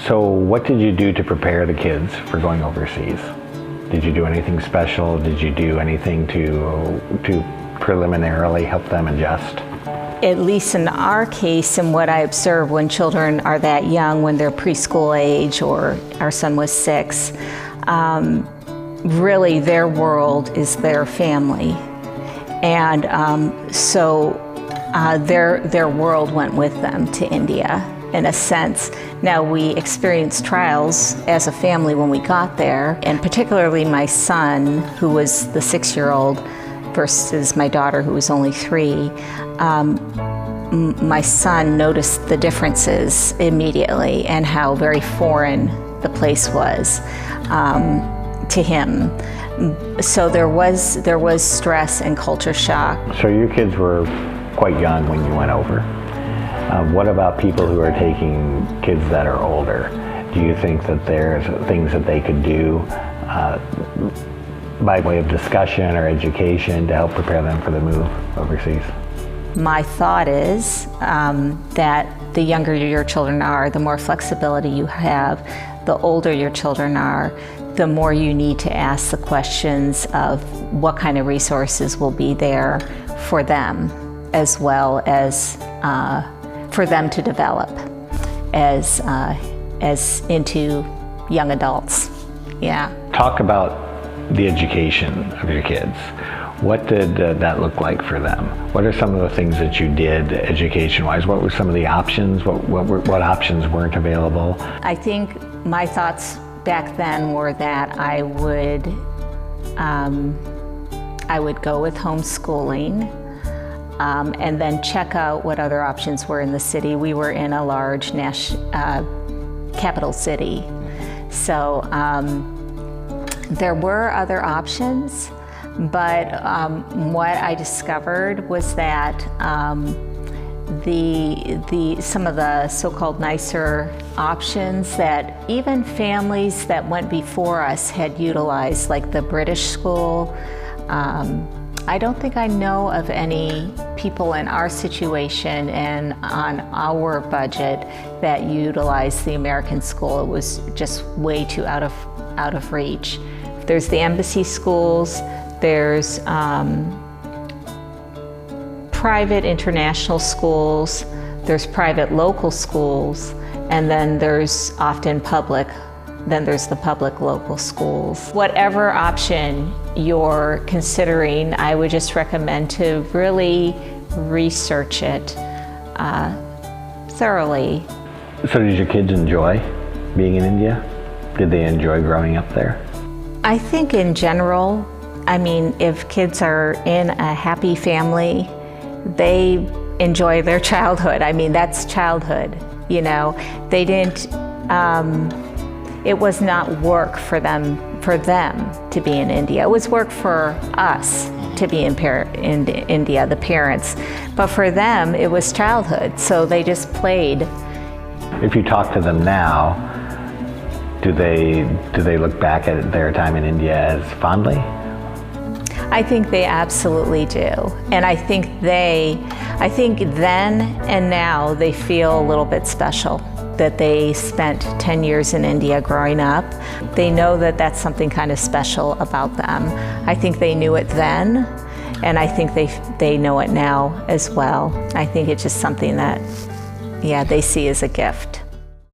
So what did you do to prepare the kids for going overseas? Did you do anything special? Did you do anything to preliminarily help them adjust? At least in our case, and what I observe when children are that young, when they're preschool age, or our son was 6, really their world is their family. And so their world went with them to India, in a sense. Now, we experienced trials as a family when we got there, and particularly my son, who was the 6-year-old, versus my daughter, who was only 3. My son noticed the differences immediately and how very foreign the place was to him. So there was stress and culture shock. So your kids were quite young when you went over. What about people who are taking kids that are older? Do you think that there's things that they could do by way of discussion or education to help prepare them for the move overseas? My thought is that the younger your children are, the more flexibility you have. The older your children are, the more you need to ask the questions of what kind of resources will be there for them, as well as for them to develop as into young adults. Yeah. Talk about the education of your kids. What did that look like for them? What are some of the things that you did education-wise? What were some of the options? What options weren't available? I think my thoughts back then were that I would go with homeschooling and then check out what other options were in the city. We were in a large capital city, so there were other options, but what I discovered was that some of the so-called nicer options that even families that went before us had utilized, like the British school. I don't think I know of any people in our situation and on our budget that utilized the American school. It was just way too out of reach. There's the embassy schools, there's private international schools, there's private local schools, and then there's often public. Then there's the public local schools. Whatever option you're considering, I would just recommend to really research it thoroughly. So did your kids enjoy being in India? Did they enjoy growing up there? I think in general, I mean, if kids are in a happy family, they enjoy their childhood. I mean, that's childhood, you know. They didn't, it was not work for them to be in India. It was work for us to be in India, the parents. But for them, it was childhood, so they just played. If you talk to them now, do they look back at their time in India as fondly? I think they absolutely do. And I think then and now they feel a little bit special that they spent 10 years in India growing up. They know that that's something kind of special about them. I think they knew it then, and I think they know it now as well. I think it's just something that, yeah, they see as a gift.